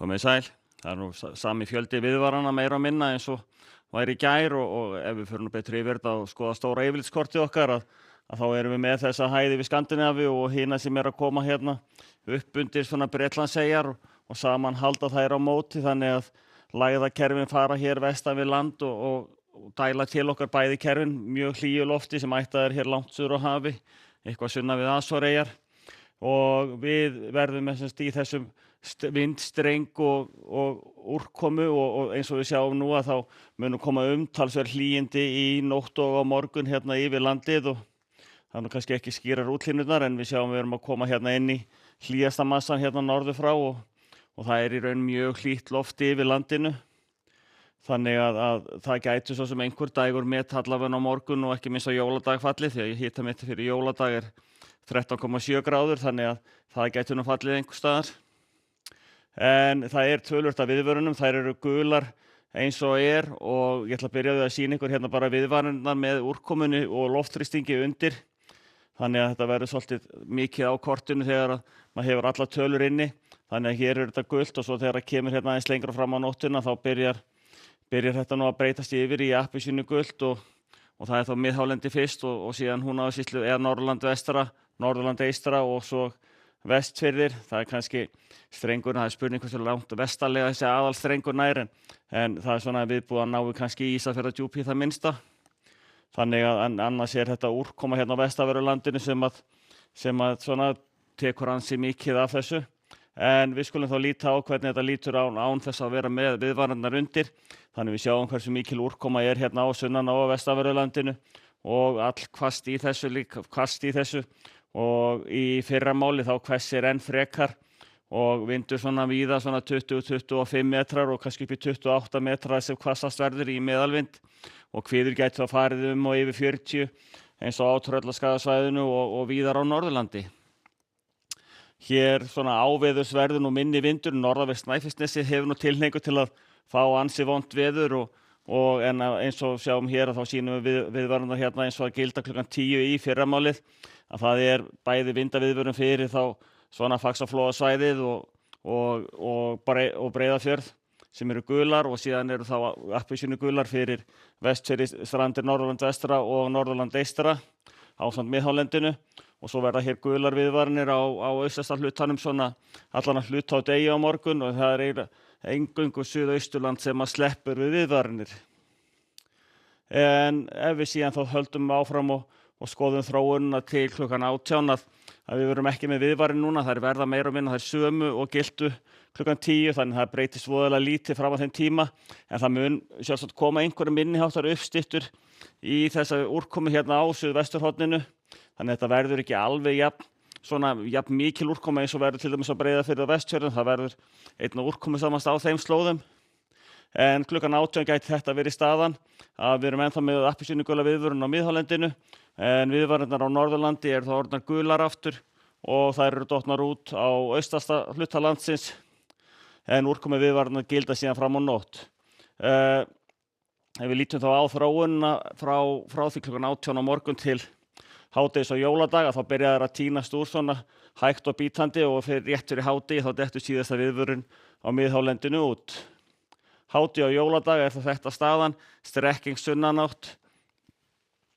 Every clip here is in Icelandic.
Komið sæl. Það nú sami fjöldi viðvarana meira og minna eins og væri í gær og ef við förum nú betur yfir þetta og skoða stóra yfirlitskortið okkar að þá erum við með þessa hæði við Skandinavíu og hina sem að koma hérna upp undir svona Bretlandseyjar og saman halda þær á móti þannig að lægðakerfin fara hér vestan við land og dæla til okkar bæði kerfin mjög hlýju lofti sem ættað hér langt suður á hafi, eitthvað sunnan við Azoreyjar og við verðum í þessum vindstreng og úrkomu og eins og við sjáum nú að þá munum koma umtalsverð hlýindi í nótt og á morgun hérna yfir landið og það er nú kannski ekki skýrar útlínurnar en við sjáum við erum að koma hérna inn í hlýjasta massan hérna norður frá og það er í raun mjög hlýtt lofti yfir landinu. Þannig að það gæti svo sem einhver dagur allavega á morgun og ekki minnst á jóladag fallið því að hitametið fyrir jóladag er 13,7 gráður þannig að það gæti nú fallið einhvers staðar. En það er töluvert af viðvörunum, þær eru gular eins og og ég ætla að byrja að sýna ykkur hérna bara viðvaranirnar með úrkomunni og loftþrýstingi undir. Þannig að þetta verður svolítið mikið á kortinu þegar maður hefur alla tölur inni. Þannig að hér er þetta gult og svo þegar það kemur hérna aðeins lengra fram á nóttina þá byrjar þetta nú að breytast yfir í appelsínu gult og það er þá miðhálendi fyrst og síðan Húnavatnssýslu eða Norðurland vestra, Norðurland eystra og svo Vestfirðir. Það er kannski strengurinn, það er spurning hversu langt vestarlega þessi aðalstrengur nær en það er svona viðbúið að náu kannski í Ísafjarðardjúpi það minnsta. Þannig að annars er þetta úrkoma hérna á vestanverðu sem að svona tekur ansi mikið af þessu. En við skulum þá líta á hvernig þetta lítur án þess að vera með viðvaranirnar undir. Þannig við sjáum hversu mikil úrkoma er hérna á sunnan og vestanverðu landinu og hvasst í þessu og í fyrramáli þá hvessir enn frekar og vindur svona víða svona 20-25 metrar og kannski upp í 28 metrar sem hvassast verður í meðalvind og hviður gæti þá farið og yfir 40 eins og á Tröllaskagasvæðinu og víðar á Norðurlandi. Hér svona áveðursverður nú minni vindur, norðanvert Snæfellsnesi hefur nú tilhneigingu til að fá ansi vont veður en eins og sjáum hér að þá sýnum við viðvaranirnar hérna eins og að gilda klukkan 10 í fyrramálið að það er bæði vindaviðvörun fyrir þá svona Faxaflóasvæðið og Breiðafjörð sem eru gular og síðan eru þá appelsínu gular fyrir Vestfirði, Strandir, Norðurland vestra og Norðurland eystra ásamt miðhálendinu og svo verða hér gular viðvaranir á austasta hlutanum svona allan að hluta á degi á morgun og það er eingöngu Suðausturland sem að sleppur við viðvaranir. En ef við síðan þá höldum áfram og skoðum þróunina til klukkan 18 að við verum ekki með viðvarin núna, þær verða meira og minna þær sömu og giltu klukkan 10 þannig að það breytist voðalega lítið fram á þeim tíma en það mun sjálfsagt koma einhverja minniháttar uppstyttur í þessa úrkomu hérna á suðvesturhorninu þannig að þetta verður ekki alveg jafn mikil úrkoma eins og verður til dæmis á Breiðafirði og Vestfjörðum, það verður einn úrkomusamast á þeim slóðum. En klukkan 18 gæti þetta verið staðan að við erum ennþá með appelsínugula viðvörun á miðhálendinu en viðvaranirnar á Norðurlandi eru þá orðnar gular aftur og þær eru dottnar út á austasta hluta landsins en úrkomu viðvaranirnar gilda síðan fram á nótt. Ef við lítum þá á þróunina frá því klukkan 18 á morgun til hádegis og jóladaga þá byrja þær að tínast úr svona hægt og bítandi og rétt fyrir hádegi þá dettur síðasta viðvörun á miðhálendinu út. Hádegi og jóladag er þetta staðan, strekking sunnanátt,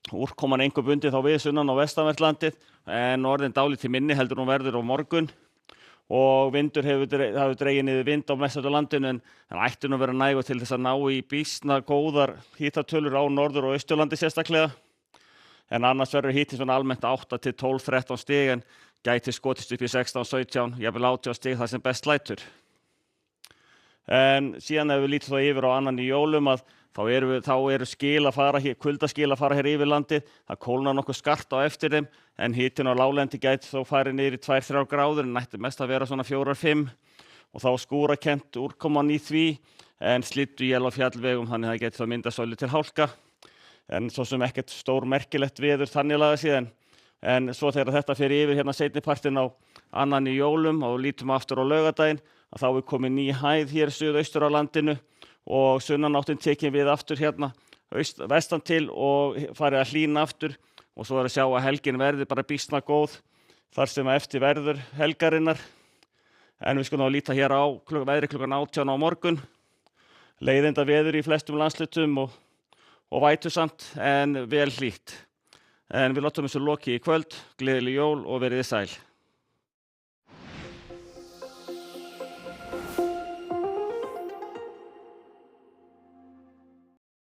úrkoman einhver bundið þá við sunnan og vestanvert landið en orðin dálítið minni heldur hún verður á morgun og vindur hefur dregið niður vind á mestanverðu landinu en ætti nú vera nægur til þess að ná í býsna góðar hitatölur á Norður- og Austurlandi sérstaklega. En annars verður hitinn svona almennt 8 til 12-13 stig en gæti skotist upp í 16-17, jafnvel 18 stig þar sem best lætur. En síðan ef við lítum þá yfir á annan í jólum að þá eru kuldaskil að fara hér yfir landið, það kólnar nokkuð skart á eftir þeim en hitinn á láglendi gæti þó farið niður í 2-3 gráður en ætti mest að vera svona 4-5 og þá skúrakennt úrkoman í því en slydduél á fjallvegum þannig að það gæti þá myndast svolítil hálka. En svo sem ekkert stór merkilegt veður þannig lagað síðan. En svo þegar þetta fer yfir hérna seinnipartinn á annan í jólum og lítum aftur á laugardaginn að þá er komin ný hæð hér suðaustur á landinu og sunnanáttin tekin við aftur hérna vestan til og farið að hlýna aftur og svo er að sjá að helgin verði bara býsna góð þar sem eftir verður helgarinnar. En við skulum þá líta hér á veðri klukkan 18 á morgun. Leiðinda veður í flestum landslutum og vætusamt en vel hlýtt. En við látum þessu lokið í kvöld. Gleðileg jól og verið sæl.